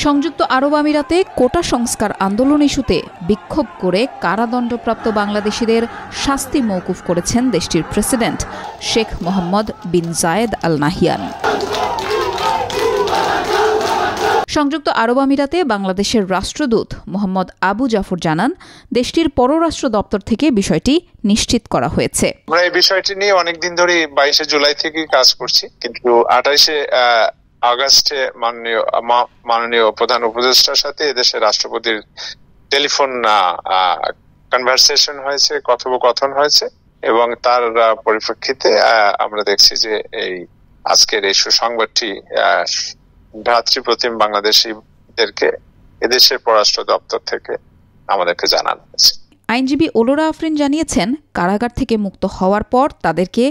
সংযুক্ত আরব আমিরাতে কোটা সংস্কার আন্দোলন ইস্যুতে বিক্ষোভ করে কারাদণ্ডপ্রাপ্ত বাংলাদেশিদের শাস্তি মওকুফ করেছেন দেশটির প্রেসিডেন্ট শেখ মোহাম্মদ বিন জায়েদ আল নাহিয়ান। সংযুক্ত আরব আমিরাতে বাংলাদেশের রাষ্ট্রদূত মোহাম্মদ আবু জাফর জানান, দেশটির পররাষ্ট্র দপ্তর থেকে বিষয়টি নিশ্চিত করা হয়েছে। আমরা এই বিষয়টি নিয়ে অনেকদিন ধরে 22 জুলাই থেকে কাজ করছি, কিন্তু 28 আগস্টে মাননীয় প্রধান উপদেষ্টার সাথে এদেশের রাষ্ট্রপতির টেলিফোন কনভারসেশন হয়েছে, কথোপকথন হয়েছে, এবং তার পরিপ্রেক্ষিতে আমরা দেখছি যে এই আজকের এই সুসংবাদটি ভ্রাতৃপ্রতিম বাংলাদেশিদেরকে এদেশের পররাষ্ট্র দপ্তর থেকে আমাদেরকে জানানো হয়েছে। আইনজীবী ওলোরা আফরিন জানিয়েছেন, কারাগার থেকে মুক্ত হওয়ার পর তাদেরকে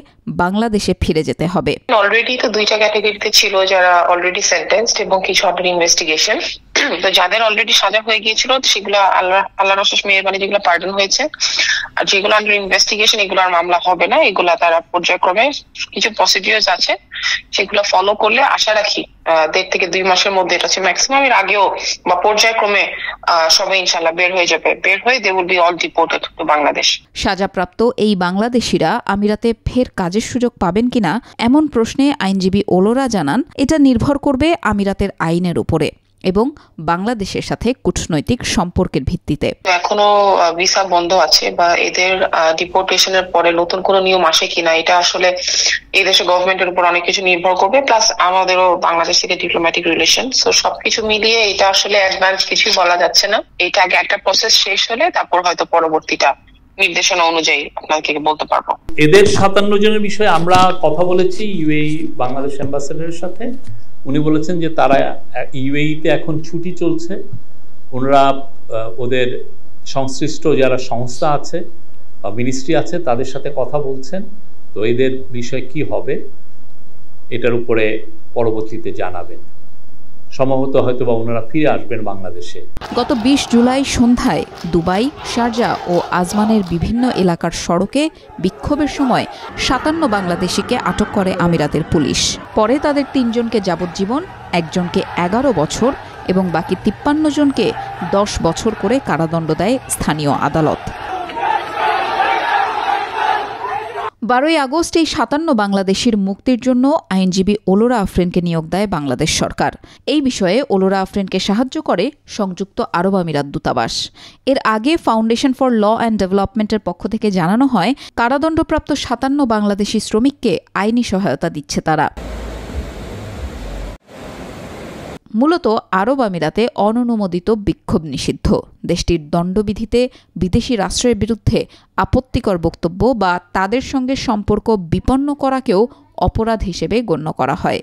বাংলাদেশে ফিরে যেতে হবে। অলরেডি তো দুইটা ক্যাটাগরিতে ছিল, যারা অলরেডি সেন্টেন্সড এবং কিছু আন্ডার ইনভেস্টিগেশন। তো যাদের অলরেডি সাজা হয়ে গিয়েছিল সেগুলো আল্লাহর অশেষ মেহেরবানি যেগুলো পার্ডন হয়েছে, আর যেগুলো আন্ডার ইনভেস্টিগেশন এগুলো আর মামলা হবে না। এগুলা তারা পর্যায়ক্রমে কিছু প্রসিডিউরস আছে সেগুলো ফলো করলে আশা রাখি 1.5 থেকে 2 মাসের মধ্যে, এটা হচ্ছে ম্যাক্সিমাম, এর আগেও বা পর্যায়ক্রমে সবাই ইনশাআল্লাহ বের হয়ে যাবে। বের হয়ে they will be all deported to Bangladesh. সাজাপ্রাপ্ত এই বাংলাদেশিরা আমিরাতে ফের কাজের সুযোগ পাবেন কিনা এমন প্রশ্নে আইনজীবী ওলোরা জানান, এটা নির্ভর করবে আমিরাতের আইনের উপরে এবং বাংলাদেশের সাথে কূটনৈতিক সম্পর্কের ভিত্তিতে। এখনো ভিসা বন্ধ আছে বা এদের ডিপোর্টেশনের পরে নতুন কোনো নিয়ম আসে কিনা, এটা আসলে এই দেশের গভর্নমেন্টের উপর অনেক কিছু নির্ভর করবে, প্লাস আমাদেরও বাংলাদেশ থেকে ডিপ্লোম্যাটিক রিলেশন। সো সবকিছু মিলিয়ে এটা আসলে অ্যাডভান্স কিছুই বলা যাচ্ছে না। এটা আগে একটা প্রসেস শেষ হলে তারপর হয়তো পরবর্তীটা নির্দেশনা অনুযায়ী আপনাকে বলতে পারবো। এদের 57 জনের বিষয়ে আমরা কথা বলেছি ইউএই বাংলাদেশ অ্যাম্বাসেডরের সাথে। উনি বলেছেন যে তারা ইউএইতে এখন ছুটি চলছে, ওনারা ওদের সংশ্লিষ্ট যারা সংস্থা আছে বা মিনিস্ট্রি আছে তাদের সাথে কথা বলছেন। তো এদের বিষয় কি হবে এটার উপরে পরবর্তীতে জানাবেন। সম্ভবত হয়তো বা ওনারা ফিরে আসবেন বাংলাদেশে। গত 20 জুলাই সন্ধ্যায় দুবাই, শারজা ও আজমানের বিভিন্ন এলাকার সড়কে বিক্ষোভের সময় 57 বাংলাদেশিকে আটক করে আমিরাতের পুলিশ। পরে তাদের 3 জনকে যাবজ্জীবন, একজনকে 11 বছর এবং বাকি 53 জনকে 10 বছর করে কারাদণ্ড দেয় স্থানীয় আদালত। 12 আগস্ট এই 57 বাংলাদেশির মুক্তির জন্য আইনজীবী ওলোরা আফরিনকে নিয়োগ দেয় বাংলাদেশ সরকার। এই বিষয়ে ওলোরা আফরিনকে সাহায্য করে সংযুক্ত আরব আমিরাত দূতাবাস। এর আগে ফাউন্ডেশন ফর ল অ্যান্ড ডেভেলপমেন্টের পক্ষ থেকে জানানো হয়, কারাদণ্ডপ্রাপ্ত 57 বাংলাদেশি শ্রমিককে আইনি সহায়তা দিচ্ছে তারা। মূলত আরব আমিরাতে অননুমোদিত বিক্ষোভ নিষিদ্ধ। দেশটির দণ্ডবিধিতে বিদেশি রাষ্ট্রের বিরুদ্ধে আপত্তিকর বক্তব্য বা তাদের সঙ্গে সম্পর্ক বিপন্ন করাকেও অপরাধ হিসেবে গণ্য করা হয়।